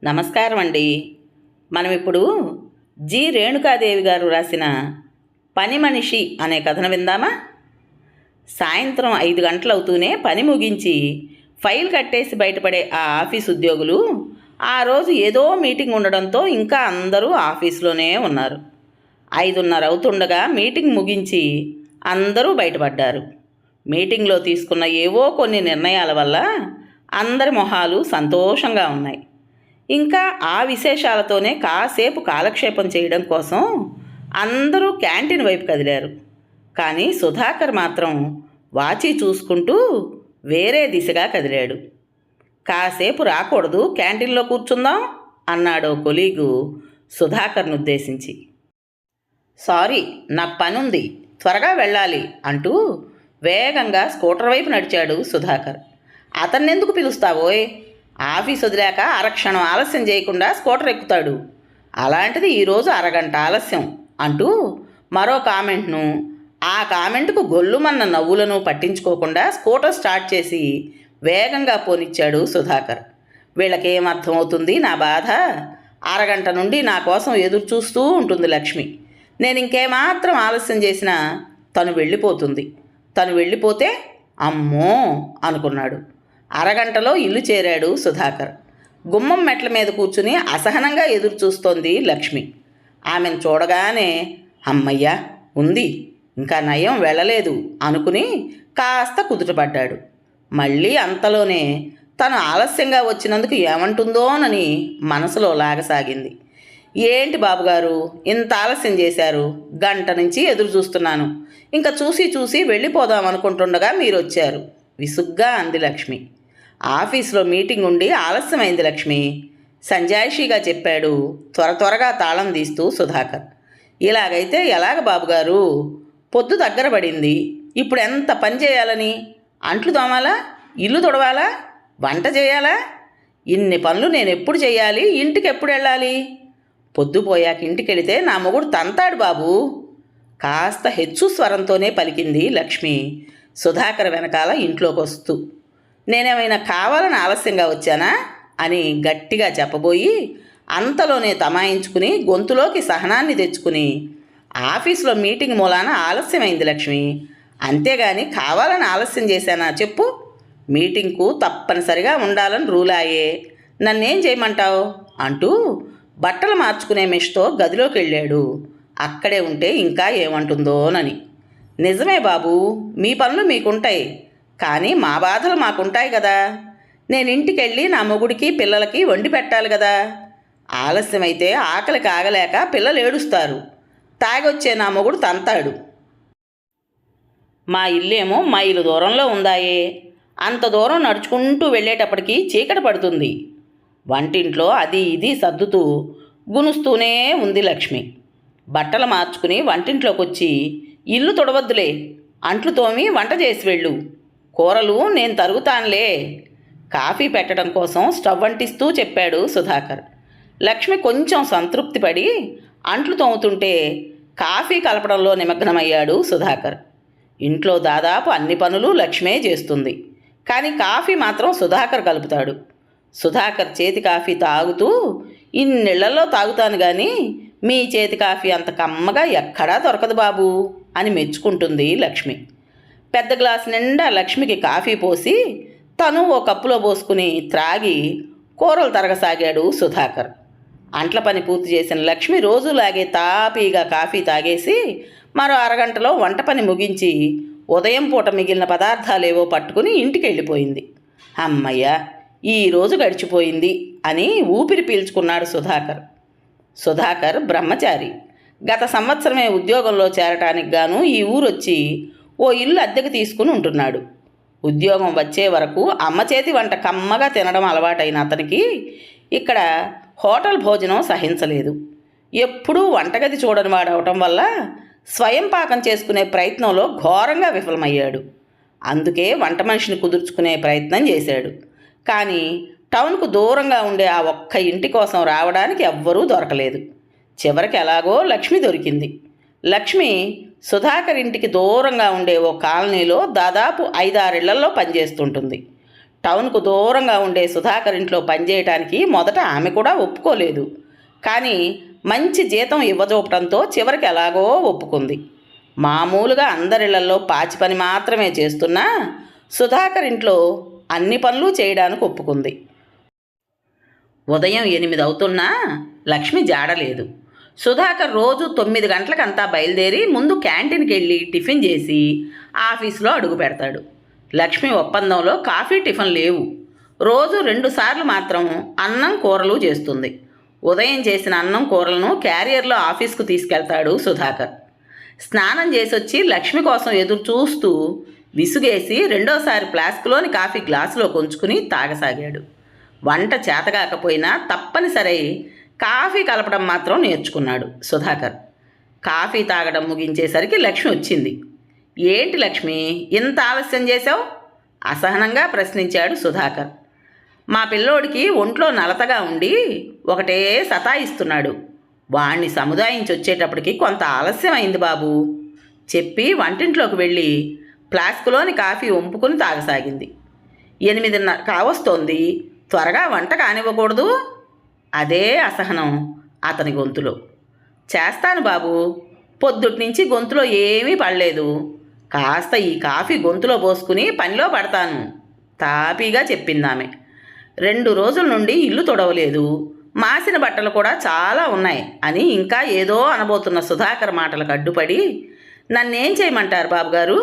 నమస్కారం అండి. మనం ఇప్పుడు జి రేణుకాదేవి గారు రాసిన పని మనిషి అనే కథను విందామా? సాయంత్రం 5 గంటలవుతూనే పని ముగించి ఫైల్ కట్టేసి బయటపడే ఆ ఆఫీస్ ఉద్యోగులు ఆ రోజు ఏదో మీటింగ్ ఉండడంతో ఇంకా అందరూ ఆఫీస్లోనే ఉన్నారు. 5:30 అవుతుండగా మీటింగ్ ముగించి అందరూ బయటపడ్డారు. మీటింగ్లో తీసుకున్న ఏవో కొన్ని నిర్ణయాల వల్ల అందరి మొహాలు సంతోషంగా ఉన్నాయి. ఇంకా ఆ విశేషాలతోనే కాసేపు కాలక్షేపం చేయడం కోసం అందరూ క్యాంటీన్ వైపు కదిలారు. కానీ సుధాకర్ మాత్రం వాచి చూసుకుంటూ వేరే దిశగా కదిలాడు. కాసేపు రాకూడదు, క్యాంటీన్లో కూర్చుందాం అన్నాడో కొలీగు సుధాకర్ను ఉద్దేశించి. సారీ, నాకు పనుంది, త్వరగా వెళ్ళాలి అంటూ వేగంగా స్కూటర్ వైపు నడిచాడు సుధాకర్. అతన్నెందుకు పిలుస్తావోయ్? ఆఫీస్ వదిలాక అరక్షణం ఆలస్యం చేయకుండా స్కూటర్ ఎక్కుతాడు. అలాంటిది ఈరోజు అరగంట ఆలస్యం అంటూ మరో కామెంట్ను, ఆ కామెంట్కు గొల్లుమన్న నవ్వులను పట్టించుకోకుండా స్కూటర్ స్టార్ట్ చేసి వేగంగా పోనిచ్చాడు సుధాకర్. వీళ్ళకేం అర్థమవుతుంది నా బాధ? అరగంట నుండి నా కోసం ఎదురు చూస్తూ ఉంటుంది లక్ష్మి. నేను ఇంకేమాత్రం ఆలస్యం చేసినా తను వెళ్ళిపోతుంది. తను వెళ్ళిపోతే అమ్మో అనుకున్నాడు. అరగంటలో ఇల్లు చేరాడు సుధాకర్. గుమ్మం మెట్ల మీద కూర్చుని అసహనంగా ఎదురు చూస్తోంది లక్ష్మి. ఆమెను చూడగానే అమ్మయ్యా ఉంది, ఇంకా నయం వెళ్ళలేదు అనుకుని కాస్త కుదుటపడ్డాడు. మళ్ళీ అంతలోనే తను ఆలస్యంగా వచ్చినందుకు ఏమంటుందోనని మనసులో లాగసాగింది. ఏంటి బాబుగారు ఇంత ఆలస్యం చేశారు? గంట నుంచి ఎదురు చూస్తున్నాను. ఇంకా చూసి చూసి వెళ్ళిపోదాం అనుకుంటుండగా మీరు వచ్చారు విసుగ్గా అంది లక్ష్మి. ఆఫీస్లో మీటింగ్ ఉండి ఆలస్యమైంది లక్ష్మి, సంజాయిషీగా చెప్పాడు త్వరగా తాళం తీస్తూ సుధాకర్. ఇలాగైతే ఎలాగ బాబుగారు? పొద్దు దగ్గర పడింది. ఇప్పుడు ఎంత పని చేయాలని? అంట్లు తోమాలా, ఇల్లు తుడవాలా, వంట చేయాలా? ఇన్ని పనులు నేను ఎప్పుడు చేయాలి? ఇంటికి ఎప్పుడు వెళ్ళాలి? పొద్దుపోయాక ఇంటికి వెళితే నా మొగుడు తంతాడు బాబు. కాస్త హెచ్చు స్వరంతోనే పలికింది లక్ష్మి సుధాకర్ వెనకాల ఇంట్లోకి వస్తూ. నేనేమైనా కావాలని ఆలస్యంగా వచ్చానా అని గట్టిగా చెప్పబోయి అంతలోనే తమాయించుకుని గొంతులోకి సహనాన్ని తెచ్చుకుని, ఆఫీస్లో మీటింగ్ మూలాన ఆలస్యమైంది లక్ష్మి, అంతేగాని కావాలని ఆలస్యం చేశానా చెప్పు? మీటింగ్కు తప్పనిసరిగా ఉండాలని రూలాయే, నన్నేం చేయమంటావు అంటూ బట్టలు మార్చుకునే మెష్తో గదిలోకి వెళ్ళాడు. అక్కడే ఉంటే ఇంకా ఏమంటుందోనని. నిజమే బాబు, మీ పనులు మీకుంటాయి, కానీ మా బాధలు మాకుంటాయి కదా. నేను ఇంటికి వెళ్ళి నా మొగుడికి పిల్లలకి వండి పెట్టాలి కదా. ఆలస్యమైతే ఆకలికి ఆగలేక పిల్లలు ఏడుస్తారు, తాగొచ్చే నా మొగుడు తంతాడు. మా ఇల్లేమో మైలు దూరంలో ఉందాయే, అంత దూరం నడుచుకుంటూ వెళ్ళేటప్పటికి చీకటి పడుతుంది. వంటింట్లో అది ఇది సర్దుతూ గునుస్తూనే ఉంది లక్ష్మి. బట్టలు మార్చుకుని వంటింట్లోకి వచ్చి, ఇల్లు తుడవద్దులే, అంట్లు తోమి వంట చేసి వెళ్ళు, కూరలు నేను తరుగుతానులే, కాఫీ పెట్టడం కోసం స్టవ్ అంటిస్తూ చెప్పాడు సుధాకర్. లక్ష్మి కొంచెం సంతృప్తి పడి అంట్లు తోముతుంటే కాఫీ కలపడంలో నిమగ్నమయ్యాడు సుధాకర్. ఇంట్లో దాదాపు అన్ని పనులు లక్ష్మే చేస్తుంది, కానీ కాఫీ మాత్రం సుధాకర్ కలుపుతాడు. సుధాకర్ చేతి కాఫీ తాగుతూ, ఇన్నిళ్లలో తాగుతాను కానీ మీ చేతి కాఫీ అంత కమ్మగా ఎక్కడా దొరకదు బాబు అని మెచ్చుకుంటుంది లక్ష్మి. పెద్ద గ్లాసు నిండా లక్ష్మికి కాఫీ పోసి తను ఓ కప్పులో పోసుకుని త్రాగి కూరలు తరగసాగాడు సుధాకర్. అంట్ల పని పూర్తి చేసిన లక్ష్మి రోజులాగే తాపీగా కాఫీ తాగేసి మరో అరగంటలో వంట పని ముగించి ఉదయం పూట మిగిలిన పదార్థాలేవో పట్టుకుని ఇంటికి వెళ్ళిపోయింది. అమ్మయ్య, ఈరోజు గడిచిపోయింది అని ఊపిరి పీల్చుకున్నాడు సుధాకర్. సుధాకర్ బ్రహ్మచారి. గత సంవత్సరమే ఉద్యోగంలో చేరటానికి గాను ఈ ఊరొచ్చి ఓ ఇల్లు అద్దెకు తీసుకుని ఉంటున్నాడు. ఉద్యోగం వచ్చే వరకు అమ్మ చేతి వంట కమ్మగా తినడం అలవాటైన అతనికి ఇక్కడ హోటల్ భోజనం సహించలేదు. ఎప్పుడూ వంటగది చూడని వాడవటం వల్ల స్వయం పాకం చేసుకునే ప్రయత్నంలో ఘోరంగా విఫలమయ్యాడు. అందుకే వంట మనిషిని కుదుర్చుకునే ప్రయత్నం చేశాడు. కానీ టౌన్కు దూరంగా ఉండే ఆ ఒక్క ఇంటి కోసం రావడానికి ఎవ్వరూ దొరకలేదు. చివరికి ఎలాగో లక్ష్మి దొరికింది. లక్ష్మి సుధాకర్ ఇంటికి దూరంగా ఉండే ఓ కాలనీలో దాదాపు 5-6 ఇళ్లల్లో పనిచేస్తుంటుంది. టౌన్కు దూరంగా ఉండే సుధాకర్ ఇంట్లో పనిచేయటానికి మొదట ఆమె కూడా ఒప్పుకోలేదు. కానీ మంచి జీతం ఇవ్వజూపడంతో చివరికి ఎలాగో ఒప్పుకుంది. మామూలుగా అందరిళ్లలో పాచి పని మాత్రమే చేస్తున్నా సుధాకర్ ఇంట్లో అన్ని పనులు చేయడానికి ఒప్పుకుంది. ఉదయం 8 అవుతున్నా లక్ష్మి జాడలేదు. సుధాకర్ రోజు 9 గంటలకంతా బయలుదేరి ముందు క్యాంటీన్కి వెళ్ళి టిఫిన్ చేసి ఆఫీసులో అడుగు పెడతాడు. లక్ష్మి ఒప్పందంలో కాఫీ టిఫిన్ లేవు. రోజు 2 సార్లు మాత్రం అన్నం కూరలు చేస్తుంది. ఉదయం చేసిన అన్నం కూరలను క్యారియర్లో ఆఫీస్కు తీసుకెళ్తాడు సుధాకర్. స్నానం చేసొచ్చి లక్ష్మి కోసం ఎదురు చూస్తూ విసుగేసి రెండోసారి ఫ్లాస్క్లోని కాఫీ గ్లాసులో కొంచుకుని తాగసాగాడు. వంట చేతగాకపోయినా తప్పనిసరి కాఫీ కలపడం మాత్రం నేర్చుకున్నాడు సుధాకర్. కాఫీ తాగడం ముగించేసరికి లక్ష్మి వచ్చింది. ఏంటి లక్ష్మి, ఇంత ఆలస్యం చేశావు? అసహనంగా ప్రశ్నించాడు సుధాకర్. మా పిల్లోడికి ఒంట్లో నలతగా ఉండి ఒకటే సతాయిస్తున్నాడు. వాణ్ణి సముదాయించి వచ్చేటప్పటికి కొంత ఆలస్యం అయింది బాబు చెప్పి వంటింట్లోకి వెళ్ళి ఫ్లాస్క్లోని కాఫీ వంపుకుని తాగసాగింది. 8:30 కావస్తోంది, త్వరగా వంట కానివ్వకూడదు? అదే అసహనం అతని గొంతులో. చేస్తాను బాబు, పొద్దుట్నుంచి గొంతులో ఏమీ పడలేదు. కాస్త ఈ కాఫీ గొంతులో పోసుకుని పనిలో పడతాను తాపీగా చెప్పిందామె. 2 రోజుల నుండి ఇల్లు తొడవలేదు, మాసిన బట్టలు కూడా చాలా ఉన్నాయి అని ఇంకా ఏదో అనబోతున్న సుధాకర్ మాటలకు అడ్డుపడి, నన్నేం చేయమంటారు బాబుగారు?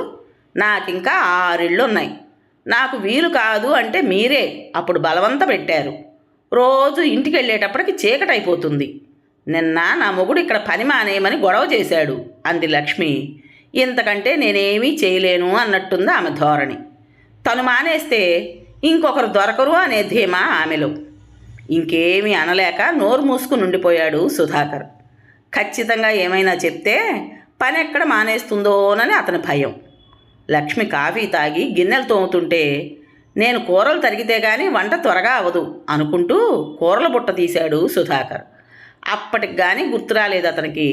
నాకింకా 6 ఇళ్ళు ఉన్నాయి. నాకు వీలు కాదు అంటే మీరే అప్పుడు బలవంత పెట్టారు. రోజు ఇంటికి వెళ్ళేటప్పటికి చీకటైపోతుంది. నిన్న నా మొగుడు ఇక్కడ పని మానేయమని గొడవ చేశాడు అంది లక్ష్మి. ఇంతకంటే నేనేమీ చేయలేను అన్నట్టుంది ఆమె ధోరణి. తను మానేస్తే ఇంకొకరు దొరకరు అనే ధీమా ఆమెలో. ఇంకేమీ అనలేక నోరు మూసుకుని ఉండిపోయాడు సుధాకర్. ఖచ్చితంగా ఏమైనా చెప్తే పని ఎక్కడ మానేస్తుందోనని అతని భయం. లక్ష్మి కాఫీ తాగి గిన్నెలు తోముతుంటే నేను కూరలు తరిగితే గానీ వంట త్వరగా అవదు అనుకుంటూ కూరల బుట్ట తీశాడు సుధాకర్. అప్పటికి కానీ గుర్తురాలేదు అతనికి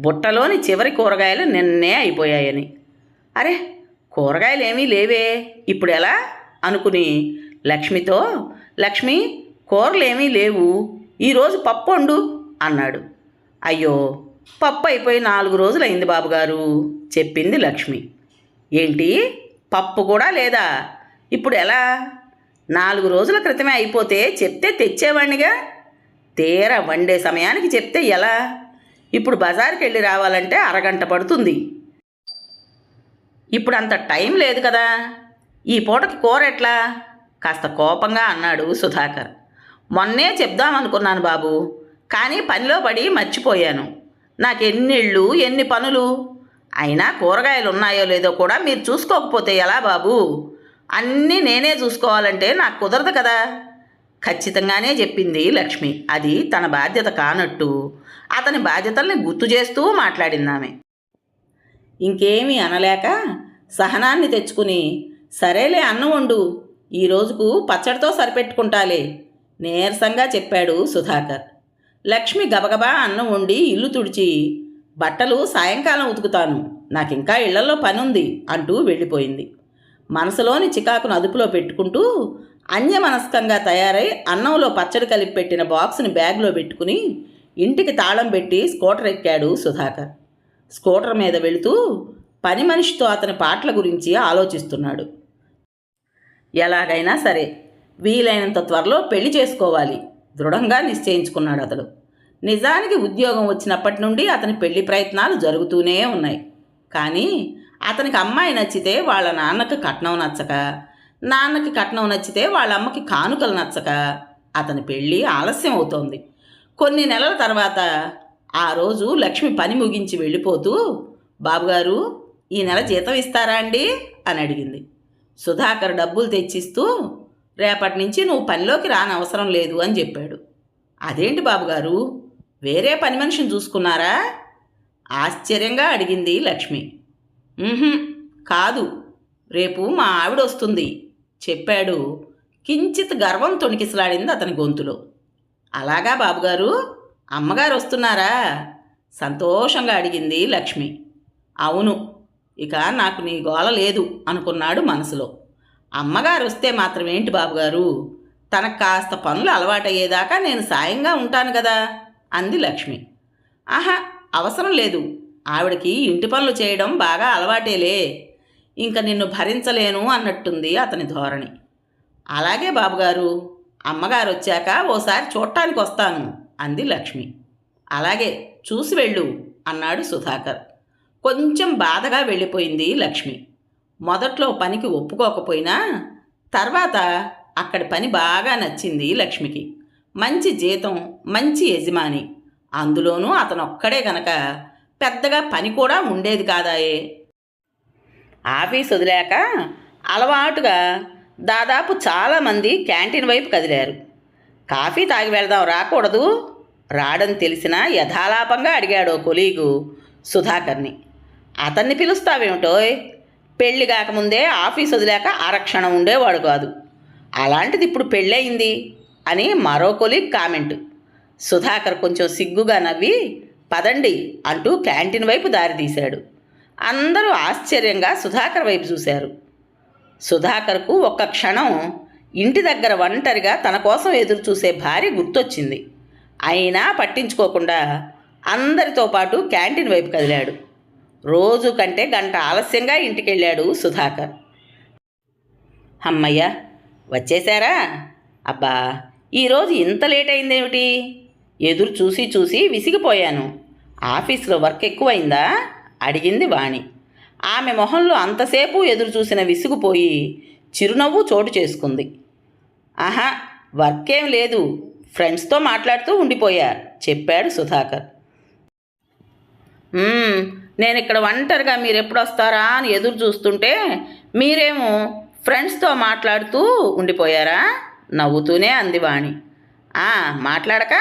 బుట్టలోని చివరి కూరగాయలు నిన్నే అయిపోయాయని. అరే, కూరగాయలు ఏమీ లేవే, ఇప్పుడు ఎలా అనుకుని లక్ష్మితో, లక్ష్మి కూరలేమీ లేవు, ఈరోజు పప్పు వండు అన్నాడు. అయ్యో, పప్పు అయిపోయి 4 రోజులైంది బాబుగారు చెప్పింది లక్ష్మి. ఏంటి, పప్పు కూడా లేదా? ఇప్పుడు ఎలా? 4 రోజుల క్రితమే అయిపోతే చెప్తే తెచ్చేవాణ్ణిగా. తీరా వండే సమయానికి చెప్తే ఎలా? ఇప్పుడు బజారుకి వెళ్ళి రావాలంటే అరగంట పడుతుంది. ఇప్పుడు అంత టైం లేదు కదా, ఈ పూటకి కూర ఎట్లా? కాస్త కోపంగా అన్నాడు సుధాకర్. మొన్నే చెప్దామనుకున్నాను బాబు, కానీ పనిలో పడి మర్చిపోయాను. నాకెన్ని ఇళ్ళు, ఎన్ని పనులు. అయినా కూరగాయలు ఉన్నాయో లేదో కూడా మీరు చూసుకోకపోతే ఎలా బాబు? అన్నీ నేనే చూసుకోవాలంటే నాకు కుదరదు కదా. ఖచ్చితంగానే చెప్పింది లక్ష్మి. అది తన బాధ్యత కానట్టు అతని బాధ్యతల్ని గుర్తు చేస్తూ మాట్లాడిందామె. ఇంకేమీ అనలేక సహనాన్ని తెచ్చుకుని, సరేలే అన్నం వండు, ఈ రోజుకు పచ్చడితో సరిపెట్టుకుంటాలే నీరసంగా చెప్పాడు సుధాకర్. లక్ష్మి గబగబా అన్నం వండి ఇల్లు తుడిచి, బట్టలు సాయంకాలం ఉతుకుతాను, నాకింకా ఇళ్లలో పనుంది అంటూ వెళ్ళిపోయింది. మనసులోని చికాకును అదుపులో పెట్టుకుంటూ అన్యమనస్కంగా తయారై అన్నంలో పచ్చడి కలిపి పెట్టిన బాక్సుని బ్యాగ్లో పెట్టుకుని ఇంటికి తాళం పెట్టి స్కూటర్ ఎక్కాడు సుధాకర్. స్కూటర్ మీద వెళుతూ పని మనిషితో అతని పాటల గురించి ఆలోచిస్తున్నాడు. ఎలాగైనా సరే వీలైనంత త్వరలో పెళ్లి చేసుకోవాలి దృఢంగా నిశ్చయించుకున్నాడు అతడు. నిజానికి ఉద్యోగం వచ్చినప్పటి నుండి అతని పెళ్లి ప్రయత్నాలు జరుగుతూనే ఉన్నాయి. కానీ అతనికి అమ్మాయి నచ్చితే వాళ్ళ నాన్నకి కట్నం నచ్చక, నాన్నకి కట్నం నచ్చితే వాళ్ళ అమ్మకి కానుకలు నచ్చక అతని పెళ్ళి ఆలస్యం అవుతోంది. కొన్ని నెలల తర్వాత ఆ రోజు లక్ష్మి పని ముగించి వెళ్ళిపోతూ, బాబుగారు ఈ నెల జీతం ఇస్తారా అండి అని అడిగింది. సుధాకర్ డబ్బులు తెచ్చిస్తూ, రేపటి నుంచి నువ్వు పనిలోకి రానవసరం లేదు అని చెప్పాడు. అదేంటి బాబుగారు, వేరే పని మనిషిని చూసుకున్నారా? ఆశ్చర్యంగా అడిగింది లక్ష్మి. కాదు, రేపు మా ఆవిడ వస్తుంది చెప్పాడు. కించిత్ గర్వం తొణికిసలాడింది అతని గొంతులో. అలాగా బాబుగారు, అమ్మగారు వస్తున్నారా? సంతోషంగా అడిగింది లక్ష్మి. అవును, ఇక నాకు నీ గోల లేదు అనుకున్నాడు మనసులో. అమ్మగారు వస్తే మాత్రం ఏంటి బాబుగారు, తనకు కాస్త పనులు అలవాటయ్యేదాకా నేను సాయంగా ఉంటాను కదా అంది లక్ష్మి. ఆహా, అవసరం లేదు. ఆవిడకి ఇంటి పనులు చేయడం బాగా అలవాటేలే. ఇంక నిన్ను భరించలేను అన్నట్టుంది అతని ధోరణి. అలాగే బాబుగారు, అమ్మగారు వచ్చాక ఓసారి చూడటానికి వస్తాను అంది లక్ష్మి. అలాగే, చూసి వెళ్ళు అన్నాడు సుధాకర్. కొంచెం బాధగా వెళ్ళిపోయింది లక్ష్మి. మొదట్లో పనికి ఒప్పుకోకపోయినా తర్వాత అక్కడి పని బాగా నచ్చింది లక్ష్మికి. మంచి జీతం, మంచి యజమాని, అందులోనూ అతనొక్కడే గనక పెద్దగా పని కూడా ఉండేది కాదాయే. ఆఫీస్ వదిలాక అలవాటుగా దాదాపు చాలామంది క్యాంటీన్ వైపు కదిలారు. కాఫీ తాగి వెళదాం, రాకూడదు? రాడని తెలిసినా యథాలాపంగా అడిగాడో కొలీగు సుధాకర్ని. అతన్ని పిలుస్తావేమిటోయ్? పెళ్ళి కాకముందే ఆఫీస్ వదిలాక ఆరక్షణం ఉండేవాడు కాదు, అలాంటిది ఇప్పుడు పెళ్ళయింది అని మరో కొలీగ్ కామెంటు. సుధాకర్ కొంచెం సిగ్గుగా నవ్వి పదండి అంటూ క్యాంటీన్ వైపు దారితీశాడు. అందరూ ఆశ్చర్యంగా సుధాకర్ వైపు చూశారు. సుధాకర్కు ఒక్క క్షణం ఇంటి దగ్గర ఒంటరిగా తన కోసం ఎదురు చూసే భార్య గుర్తొచ్చింది. అయినా పట్టించుకోకుండా అందరితో పాటు క్యాంటీన్ వైపు కదిలాడు. రోజు కంటే గంట ఆలస్యంగా ఇంటికెళ్ళాడు సుధాకర్. అమ్మయ్య, వచ్చేశారా? అబ్బా, ఈరోజు ఇంత లేట్ అయిందేమిటి? ఎదురు చూసి చూసి విసిగిపోయాను. ఆఫీస్లో వర్క్ ఎక్కువైందా అడిగింది వాణి. ఆమె మొహంలో అంతసేపు ఎదురు చూసిన విసుగుపోయి చిరునవ్వు చోటు చేసుకుంది. ఆహా, వర్కేం లేదు, ఫ్రెండ్స్తో మాట్లాడుతూ ఉండిపోయా చెప్పాడు సుధాకర్. నేను ఇక్కడ ఒంటరిగా మీరు ఎప్పుడు వస్తారా అని ఎదురు చూస్తుంటే మీరేమో ఫ్రెండ్స్తో మాట్లాడుతూ ఉండిపోయారా? నవ్వుతూనే అంది వాణి. మాట్లాడక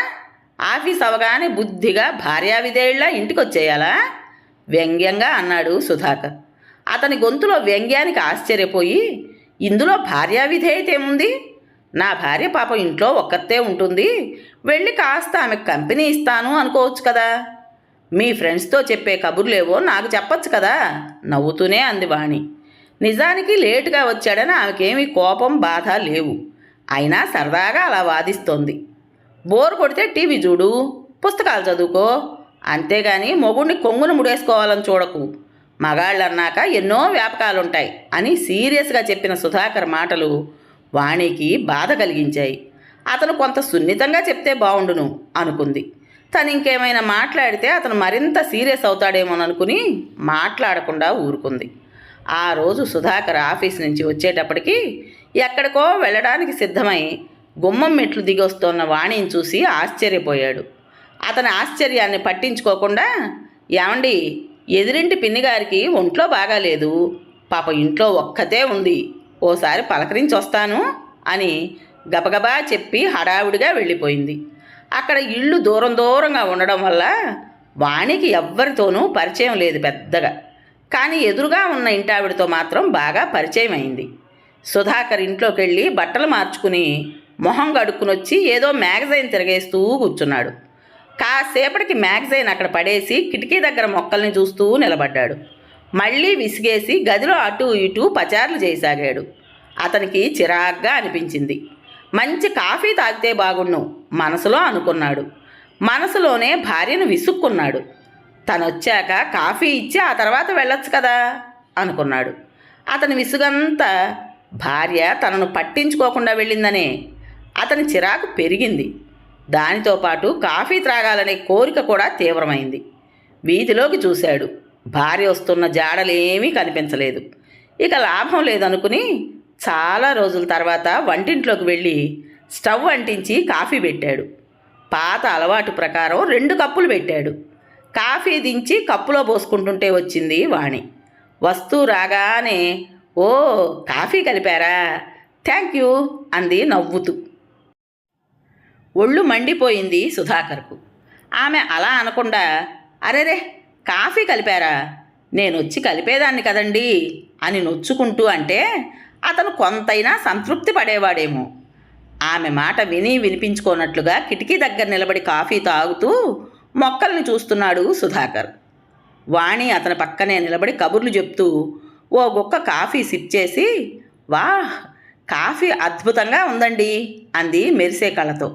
ఆఫీస్ అవగానే బుద్ధిగా భార్యావిధేయుళ్ళ ఇంటికి వచ్చేయాలా? వ్యంగ్యంగా అన్నాడు సుధాకర్. అతని గొంతులో వ్యంగ్యానికి ఆశ్చర్యపోయి, ఇందులో భార్యావిధేయత ఏముంది? నా భార్య పాప ఇంట్లో ఒక్కతే ఉంటుంది, వెళ్ళి కాస్త ఆమెకు కంపెనీ ఇస్తాను అనుకోవచ్చు కదా. మీ ఫ్రెండ్స్తో చెప్పే కబుర్లేవో నాకు చెప్పచ్చు కదా నవ్వుతూనే అంది వాణి. నిజానికి లేటుగా వచ్చాడని ఆమెకేమీ కోపం, బాధ లేవు. అయినా సరదాగా అలా వాదిస్తోంది. బోర్ కొడితే టీవీ చూడు, పుస్తకాలు చదువుకో, అంతేగాని మొగుడిని కొంగును ముడేసుకోవాలని చూడకు. మగాళ్ళన్నాక ఎన్నో వ్యాపకాలుంటాయి అని సీరియస్గా చెప్పిన సుధాకర్ మాటలు వాణికి బాధ కలిగించాయి. అతను కొంత సున్నితంగా చెప్తే బావుండును అనుకుంది. తను ఇంకేమైనా మాట్లాడితే అతను మరింత సీరియస్ అవుతాడేమోననుకుని మాట్లాడకుండా ఊరుకుంది. ఆ రోజు సుధాకర్ ఆఫీస్ నుంచి వచ్చేటప్పటికి ఎక్కడికో వెళ్ళడానికి సిద్ధమై గుమ్మం మెట్లు దిగొస్తోన్న వాణిని చూసి ఆశ్చర్యపోయాడు. అతని ఆశ్చర్యాన్ని పట్టించుకోకుండా, ఏమండి, ఎదురింటి పిన్నిగారికి ఒంట్లో బాగాలేదు, పాప ఇంట్లో ఒక్కతే ఉంది, ఓసారి పలకరించి వస్తాను అని గబగబా చెప్పి హడావుడిగా వెళ్ళిపోయింది. అక్కడ ఇళ్ళు దూరం దూరంగా ఉండడం వల్ల వాణికి ఎవ్వరితోనూ పరిచయం లేదు పెద్దగా. కానీ ఎదురుగా ఉన్న ఇంటావిడితో మాత్రం బాగా పరిచయం అయింది. సుధాకర్ ఇంట్లోకి వెళ్ళి బట్టలు మార్చుకుని మొహం కడుక్కుని వచ్చి ఏదో మ్యాగజైన్ తిరగేస్తూ కూర్చున్నాడు. కాసేపటికి మ్యాగజైన్ అక్కడ పడేసి కిటికీ దగ్గర మొక్కల్ని చూస్తూ నిలబడ్డాడు. మళ్ళీ విసిగేసి గదిలో అటూ ఇటూ పచార్లు చేయసాగాడు. అతనికి చిరాగ్గా అనిపించింది. మంచి కాఫీ తాగితే బాగుండు మనసులో అనుకున్నాడు. మనసులోనే భార్యను విసుక్కున్నాడు. తనొచ్చాక కాఫీ ఇచ్చి ఆ తర్వాత వెళ్ళొచ్చు కదా అనుకున్నాడు. అతని విసుగంతా భార్య తనను పట్టించుకోకుండా వెళ్ళిందనే. అతని చిరాకు పెరిగింది. దానితో పాటు కాఫీ త్రాగాలనే కోరిక కూడా తీవ్రమైంది. వీధిలోకి చూశాడు. భార్య వస్తున్న జాడలేమీ కనిపించలేదు. ఇక లాభం లేదనుకుని చాలా రోజుల తర్వాత వంటింట్లోకి వెళ్ళి స్టవ్ అంటించి కాఫీ పెట్టాడు. పాత అలవాటు ప్రకారం 2 కప్పులు పెట్టాడు. కాఫీ దించి కప్పులో పోసుకుంటుంటే వచ్చింది వాణి. వస్తూ రాగానే, ఓ కాఫీ కలిపారా, థ్యాంక్ యూ అంది నవ్వుతూ. ఒళ్ళు మండిపోయింది సుధాకర్కు. ఆమె అలా అనకుండా, అరెరే కాఫీ కలిపారా, నేను వచ్చి కలిపేదాన్ని కదండీ అని నొచ్చుకుంటూ అంటే అతను కొంతైనా సంతృప్తి పడేవాడేమో. ఆమె మాట విని వినిపించుకోనట్లుగా కిటికీ దగ్గర నిలబడి కాఫీ తాగుతూ మొక్కల్ని చూస్తున్నాడు సుధాకర్. వాణి అతని పక్కనే నిలబడి కబుర్లు చెప్తూ ఓ గుక్క కాఫీ సిప్ చేసి వాహ్, కాఫీ అద్భుతంగా ఉందండి అంది మెరిసే కళ్ళతో.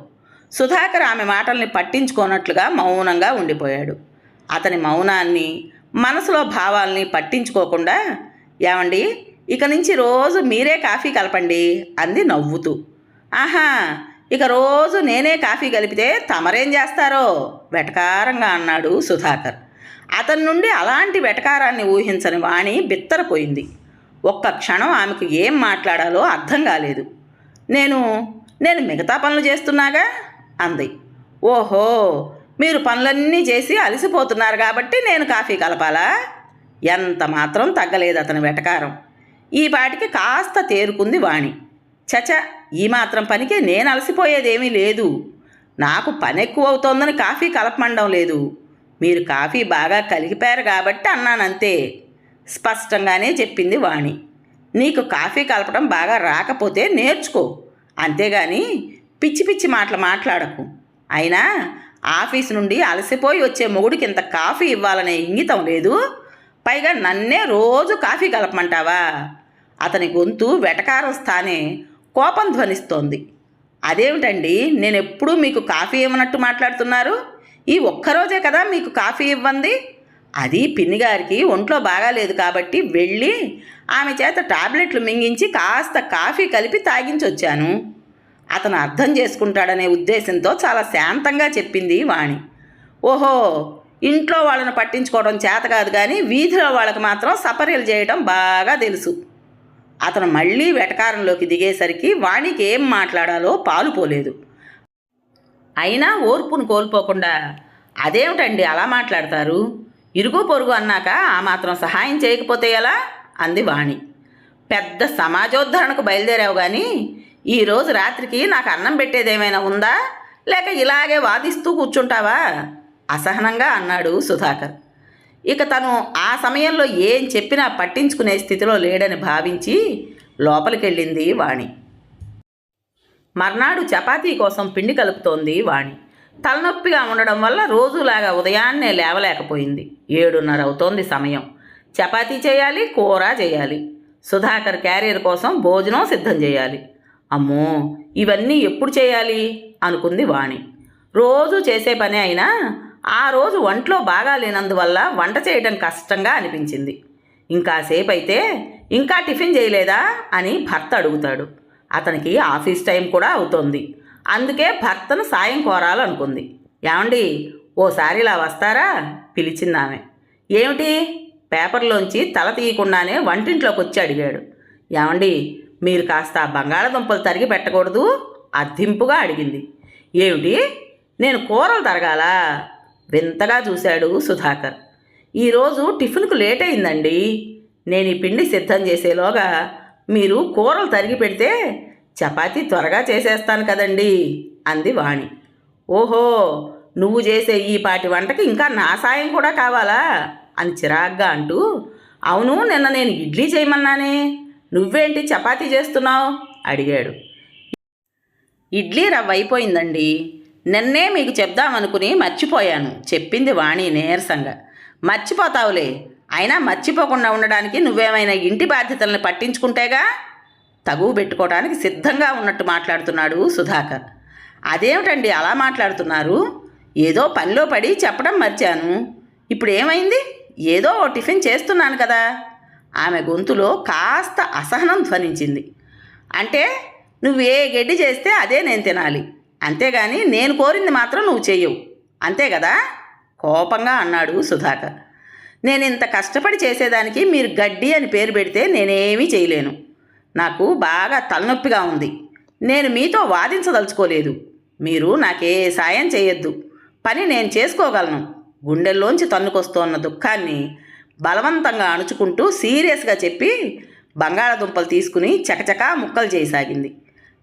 సుధాకర్ ఆమె మాటల్ని పట్టించుకోనట్లుగా మౌనంగా ఉండిపోయాడు. అతని మౌనాన్ని, మనసులో భావాల్ని పట్టించుకోకుండా, ఏమండి, ఇక నుంచి రోజు మీరే కాఫీ కలపండి అంది నవ్వుతూ. ఆహా, ఇక రోజు నేనే కాఫీ కలిపితే తమరేం చేస్తారో వెటకారంగా అన్నాడు సుధాకర్. అతని నుండి అలాంటి వెటకారాన్ని ఊహించని వాణి బిత్తరపోయింది. ఒక్క క్షణం ఆమెకు ఏం మాట్లాడాలో అర్థం కాలేదు. నేను నేను మిగతా పనులు చేస్తున్నాగా అంది. ఓహో, మీరు పనులన్నీ చేసి అలసిపోతున్నారు కాబట్టి నేను కాఫీ కలపాలా? ఎంత మాత్రం తగ్గలేదు అతని వెటకారం. ఈ పాటికి కాస్త తేరుకుంది వాణి. చచ, ఈ మాత్రం పనికి నేను అలసిపోయేదేమీ లేదు. నాకు పని ఎక్కువ అవుతోందని కాఫీ కలపమండం లేదు. మీరు కాఫీ బాగా కలిపారు కాబట్టి అన్నానంతే, స్పష్టంగానే చెప్పింది వాణి. నీకు కాఫీ కలపడం బాగా రాకపోతే నేర్చుకో, అంతేగాని పిచ్చి పిచ్చి మాటలు మాట్లాడకు. అయినా ఆఫీస్ నుండి అలసిపోయి వచ్చే మొగుడికి ఇంత కాఫీ ఇవ్వాలనే ఇంగితం లేదు, పైగా నన్నే రోజు కాఫీ కలపమంటావా? అతని గొంతు వెటకారం స్థానే కోపం ధ్వనిస్తోంది. అదేమిటండి, నేనెప్పుడూ మీకు కాఫీ ఇవ్వనట్టు మాట్లాడుతున్నారు? ఈ ఒక్కరోజే కదా మీకు కాఫీ ఇవ్వంది. అది పిన్నిగారికి ఒంట్లో బాగాలేదు కాబట్టి వెళ్ళి ఆమె చేత టాబ్లెట్లు మింగించి కాస్త కాఫీ కలిపి తాగించొచ్చాను. అతను అర్థం చేసుకుంటాడనే ఉద్దేశంతో చాలా శాంతంగా చెప్పింది వాణి. ఓహో, ఇంట్లో వాళ్ళని పట్టించుకోవడం చేత కాదు కానీ వీధిలో వాళ్ళకి మాత్రం సపర్యలు చేయడం బాగా తెలుసు. అతను మళ్ళీ వెటకారంలోకి దిగేసరికి వాణికి ఏం మాట్లాడాలో పాలుపోలేదు. అయినా ఓర్పును కోల్పోకుండా, అదేమిటండి అలా మాట్లాడతారు? ఇరుగు పొరుగు అన్నాక ఆ మాత్రం సహాయం చేయకపోతే ఎలా అంది వాణి. పెద్ద సమాజోద్ధరణకు బయలుదేరావు కానీ ఈరోజు రాత్రికి నాకు అన్నం పెట్టేదేమైనా ఉందా, లేక ఇలాగే వాదిస్తూ కూర్చుంటావా? అసహనంగా అన్నాడు సుధాకర్. ఇక తను ఆ సమయంలో ఏం చెప్పినా పట్టించుకునే స్థితిలో లేడని భావించి లోపలికెళ్ళింది వాణి. మర్నాడు చపాతీ కోసం పిండి కలుపుతోంది వాణి. తలనొప్పిగా ఉండడం వల్ల రోజులాగా ఉదయాన్నే లేవలేకపోయింది. 7:30 అవుతోంది సమయం. చపాతీ చేయాలి, కూర చేయాలి, సుధాకర్ క్యారియర్ కోసం భోజనం సిద్ధం చేయాలి. అమ్మో, ఇవన్నీ ఎప్పుడు చేయాలి అనుకుంది వాణి. రోజు చేసే పని అయినా ఆ రోజు ఒంట్లో బాగా లేనందువల్ల వంట చేయడం కష్టంగా అనిపించింది. ఇంకాసేపు అయితే ఇంకా టిఫిన్ చేయలేదా అని భర్త అడుగుతాడు. అతనికి ఆఫీస్ టైం కూడా అవుతోంది. అందుకే భర్తను సాయం కోరాలనుకుంది. ఏమండి, ఓసారి ఇలా వస్తారా పిలిచిందామె. ఏమిటి? పేపర్లోంచి తల తీయకుండానే వంటింట్లోకి వచ్చి అడిగాడు. ఏమండి, మీరు కాస్త బంగాళదుంపలు తరిగి పెట్టకూడదు అర్థింపుగా అడిగింది. ఏమిటి, నేను కూరలు తరగాలా? వింతగా చూశాడు సుధాకర్. ఈరోజు టిఫిన్కు లేట్ అయిందండి. నేను ఈ పిండి సిద్ధం చేసేలోగా మీరు కూరలు తరిగి పెడితే చపాతీ త్వరగా చేసేస్తాను కదండి అంది వాణి. ఓహో, నువ్వు చేసే ఈ పాటి వంటకి ఇంకా నా సాయం కూడా కావాలా అని చిరాగ్గా అంటూ, అవును, నిన్న నేను ఇడ్లీ చేయమన్నానే, నువ్వేంటి చపాతీ చేస్తున్నావు అడిగాడు. ఇడ్లీ రవ్వ అయిపోయిందండి, నిన్నే మీకు చెప్దామనుకుని మర్చిపోయాను చెప్పింది వాణి నీరసంగా. మర్చిపోతావులే, అయినా మర్చిపోకుండా ఉండడానికి నువ్వేమైనా ఇంటి బాధ్యతల్ని పట్టించుకుంటేగా. తగువ పెట్టుకోవడానికి సిద్ధంగా ఉన్నట్టు మాట్లాడుతున్నాడు సుధాకర్. అదేమిటండి అలా మాట్లాడుతున్నారు? ఏదో పనిలో పడి చెప్పడం మర్చాను. ఇప్పుడు ఏమైంది? ఏదో ఓ టిఫిన్ చేస్తున్నాను కదా. ఆమె గొంతులో కాస్త అసహనం ధ్వనించింది. అంటే నువ్వు ఏ గడ్డి చేస్తే అదే నేను తినాలి, అంతేగాని నేను కోరింది మాత్రం నువ్వు చెయ్యవు, అంతే కదా కోపంగా అన్నాడు సుధాకర్. నేను ఇంత కష్టపడి చేసేదానికి మీరు గడ్డి అని పేరు పెడితే నేనేమీ చేయలేను. నాకు బాగా తలనొప్పిగా ఉంది. నేను మీతో వాదించదలుచుకోలేదు. మీరు నాకే సాయం చేయొద్దు, పని నేను చేసుకోగలను. గుండెల్లోంచి తన్నుకొస్తోన్న దుఃఖాన్ని బలవంతంగా అణుచుకుంటూ సీరియస్గా చెప్పి బంగాళదుంపలు తీసుకుని చకచకా ముక్కలు చేయసాగింది.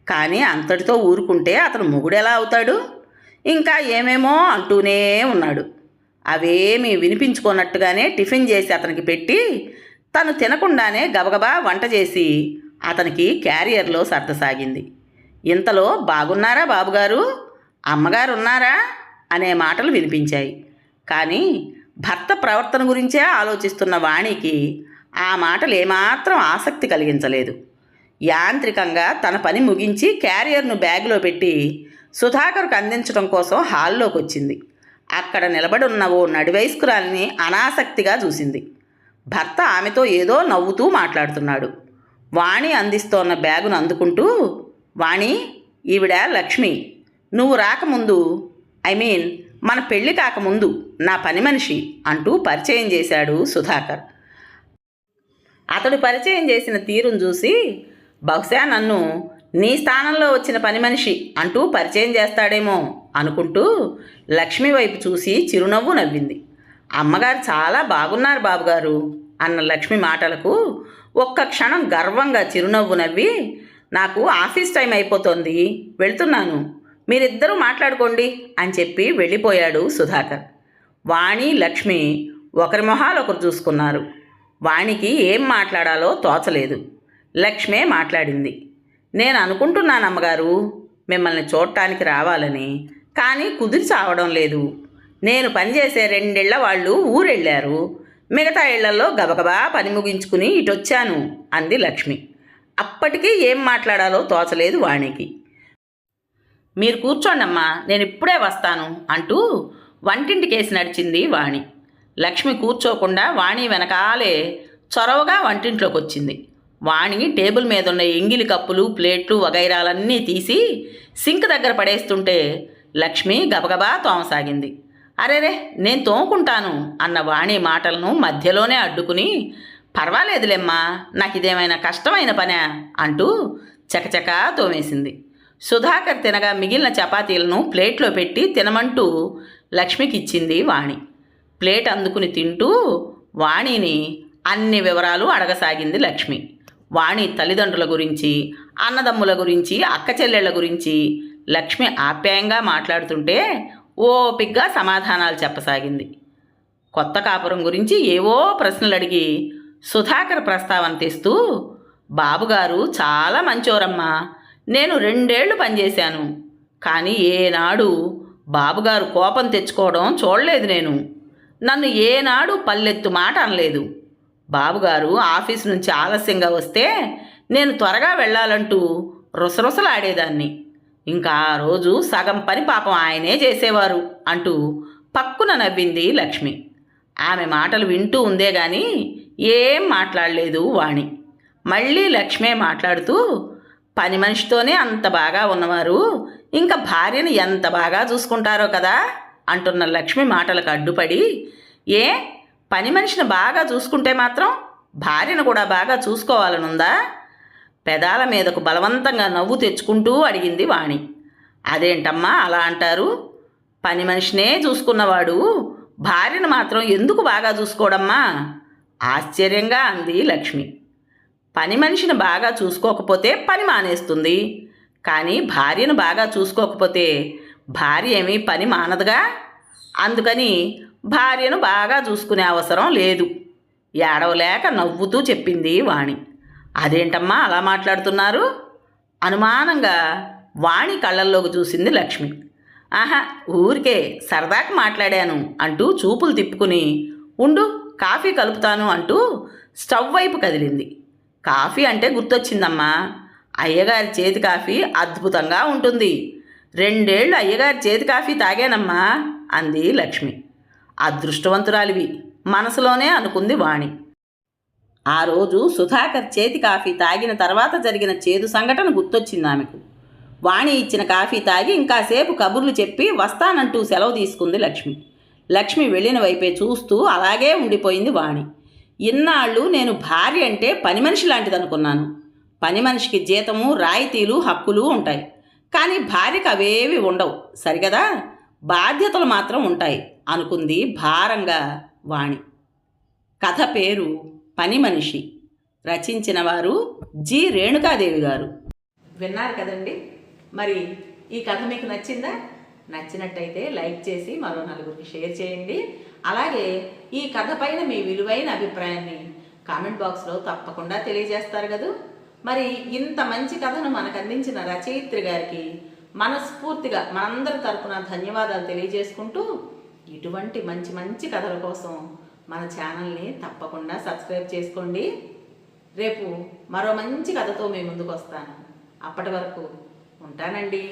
కానీ అంతటితో ఊరుకుంటే అతను మొగుడెలా అవుతాడు? ఇంకా ఏమేమో అంటూనే ఉన్నాడు. అవేమీ వినిపించుకున్నట్టుగానే టిఫిన్ చేసి అతనికి పెట్టి తను తినకుండానే గబగబా వంట చేసి అతనికి క్యారియర్లో సర్దసాగింది. ఇంతలో బాగున్నారా బాబుగారు, అమ్మగారు ఉన్నారా అనే మాటలు వినిపించాయి. కానీ భర్త ప్రవర్తన గురించే ఆలోచిస్తున్న వాణికి ఆ మాటలు ఏమాత్రం ఆసక్తి కలిగించలేదు. యాంత్రికంగా తన పని ముగించి క్యారియర్ను బ్యాగ్లో పెట్టి సుధాకర్కు అందించడం కోసం హాల్లోకి వచ్చింది. అక్కడ నిలబడి ఉన్న ఓ నడివయస్కురాలిని అనాసక్తిగా చూసింది. భర్త ఆమెతో ఏదో నవ్వుతూ మాట్లాడుతున్నాడు. వాణి అందిస్తోన్న బ్యాగును అందుకుంటూ, వాణి, ఈవిడ లక్ష్మి. నువ్వు రాకముందు, మన పెళ్లి కాకముందు నా పని మనిషి అంటూ పరిచయం చేశాడు సుధాకర్. అతడు పరిచయం చేసిన తీరును చూసి, బహుశా నన్ను నీ స్థానంలో వచ్చిన పని మనిషి అంటూ పరిచయం చేస్తాడేమో అనుకుంటూ లక్ష్మి వైపు చూసి చిరునవ్వు నవ్వింది. అమ్మగారు చాలా బాగున్నారు బాబుగారు అన్న లక్ష్మి మాటలకు ఒక్క క్షణం గర్వంగా చిరునవ్వు నవ్వి, నాకు ఆఫీస్ టైం అయిపోతోంది, వెళ్తున్నాను, మీరిద్దరూ మాట్లాడుకోండి అని చెప్పి వెళ్ళిపోయాడు సుధాకర్. వాణి, లక్ష్మి ఒకరి మొహాలు ఒకరు చూసుకున్నారు. వాణికి ఏం మాట్లాడాలో తోచలేదు. లక్ష్మే మాట్లాడింది. నేను అనుకుంటున్నాను అమ్మగారు, మిమ్మల్ని చూడటానికి రావాలని, కానీ కుదిరి చావడం లేదు. నేను పనిచేసే 2 ఇళ్ల వాళ్ళు ఊరెళ్ళారు, మిగతా ఇళ్లలో గబగబా పని ముగించుకుని ఇటొచ్చాను అంది లక్ష్మి. అప్పటికీ ఏం మాట్లాడాలో తోచలేదు వాణికి. మీరు కూర్చోండమ్మా, నేను ఇప్పుడే వస్తాను అంటూ వంటింటికేసి నడిచింది వాణి. లక్ష్మి కూర్చోకుండా వాణి వెనకాలే చొరవగా వంటింట్లోకి వచ్చింది. వాణి టేబుల్ మీద ఉన్న ఎంగిలి కప్పులు, ప్లేట్లు వగైరాలన్నీ తీసి సింక్ దగ్గర పడేస్తుంటే లక్ష్మి గబగబా తోమసాగింది. అరేరే, నేను తోముకుంటాను అన్న వాణి మాటలను మధ్యలోనే అడ్డుకుని, పర్వాలేదులేమ్మా, నాకు ఇదేమైనా కష్టమైన పనా అంటూ చకచకా తోమేసింది. సుధాకర్ తినగా మిగిలిన చపాతీలను ప్లేట్లో పెట్టి తినమంటూ లక్ష్మికి ఇచ్చింది వాణి. ప్లేట్ అందుకుని తింటూ వాణిని అన్ని వివరాలు అడగసాగింది లక్ష్మి. వాణి తల్లిదండ్రుల గురించి, అన్నదమ్ముల గురించి, అక్క చెల్లెళ్ల గురించి లక్ష్మి ఆప్యాయంగా మాట్లాడుతుంటే ఓపిగ్గా సమాధానాలు చెప్పసాగింది. కొత్త కాపురం గురించి ఏవో ప్రశ్నలు అడిగి సుధాకర్ ప్రస్తావన తెస్తూ, బాబుగారు చాలా మంచోరమ్మా, నేను 2 ఏళ్లు పనిచేశాను, కానీ ఏనాడు బాబుగారు కోపం తెచ్చుకోవడం చూడలేదు. నేను నన్ను ఏనాడు పల్లెత్తు మాట అనలేదు. బాబుగారు ఆఫీసు నుంచి ఆలస్యంగా వస్తే నేను త్వరగా వెళ్ళాలంటూ రుసరుసలాడేదాన్ని. ఇంకా ఆ రోజు సగం పని పాపం ఆయనే చేసేవారు అంటూ పక్కున నవ్వింది లక్ష్మి. ఆమె మాటలు వింటూ ఉందే గాని ఏం మాట్లాడలేదు వాణి. మళ్ళీ లక్ష్మే మాట్లాడుతూ, పని మనిషితోనే అంత బాగా ఉన్నవారు ఇంకా భార్యని ఎంత బాగా చూసుకుంటారో కదా అంటున్న లక్ష్మి మాటలకు అడ్డుపడి, ఏ పని మనిషిని బాగా చూసుకుంటే మాత్రం భార్యను కూడా బాగా చూసుకోవాలనుందా? పెదాల మీదకు బలవంతంగా నవ్వు తెచ్చుకుంటూ అడిగింది వాణి. అదేంటమ్మా అలా అంటారు? పని మనిషినే చూసుకున్నవాడు భార్యను మాత్రం ఎందుకు బాగా చూసుకోవడమ్మా? ఆశ్చర్యంగా అంది లక్ష్మి. పని మనిషిని బాగా చూసుకోకపోతే పని మానేస్తుంది, కానీ భార్యను బాగా చూసుకోకపోతే భార్య ఏమీ పని మానదుగా. అందుకని భార్యను బాగా చూసుకునే అవసరం లేదు. ఏడవలేక నవ్వుతూ చెప్పింది వాణి. అదేంటమ్మా అలా మాట్లాడుతున్నారు? అనుమానంగా వాణి కళ్ళల్లోకి చూసింది లక్ష్మి. ఆహా, ఊరికే సరదాకి మాట్లాడాను అంటూ చూపులు తిప్పుకుని, ఉండు కాఫీ కలుపుతాను అంటూ స్టవ్ వైపు కదిలింది. కాఫీ అంటే గుర్తొచ్చిందమ్మా, అయ్యగారి చేతి కాఫీ అద్భుతంగా ఉంటుంది. 2 ఏళ్ళు అయ్యగారి చేతి కాఫీ తాగానమ్మా అంది లక్ష్మి. అదృష్టవంతురాలివి మనసులోనే అనుకుంది వాణి. ఆ రోజు సుధాకర్ చేతి కాఫీ తాగిన తర్వాత జరిగిన చేదు సంఘటన గుర్తొచ్చింది ఆమెకు. వాణి ఇచ్చిన కాఫీ తాగి ఇంకాసేపు కబుర్లు చెప్పి వస్తానంటూ సెలవు తీసుకుంది లక్ష్మి. లక్ష్మి వెళ్ళిన వైపే చూస్తూ అలాగే ఉండిపోయింది వాణి. ఇన్నాళ్ళు నేను భార్య అంటే పని మనిషి లాంటిదనుకున్నాను. పని మనిషికి జీతము, రాయితీలు, హక్కులు ఉంటాయి, కానీ భార్యకు అవేవి ఉండవు సరిగదా, బాధ్యతలు మాత్రం ఉంటాయి అనుకుంది భారంగా వాణి. కథ పేరు పని మనిషి. రచించిన వారు జి. రేణుకాదేవి గారు. విన్నారు కదండి. మరి ఈ కథ మీకు నచ్చిందా? నచ్చినట్టయితే లైక్ చేసి మరో 4గురికి షేర్ చేయండి. అలాగే ఈ కథ పైన మీ విలువైన అభిప్రాయాన్ని కామెంట్ బాక్స్లో తప్పకుండా తెలియజేస్తారు కదా. మరి ఇంత మంచి కథను మనకు అందించిన రచయిత్రి గారికి మనస్ఫూర్తిగా మనందరి తరపున ధన్యవాదాలు తెలియజేసుకుంటూ, ఇటువంటి మంచి మంచి కథల కోసం మన ఛానల్ని తప్పకుండా సబ్స్క్రైబ్ చేసుకోండి. రేపు మరో మంచి కథతో మీ ముందుకు వస్తాను. అప్పటి వరకు ఉంటానండి.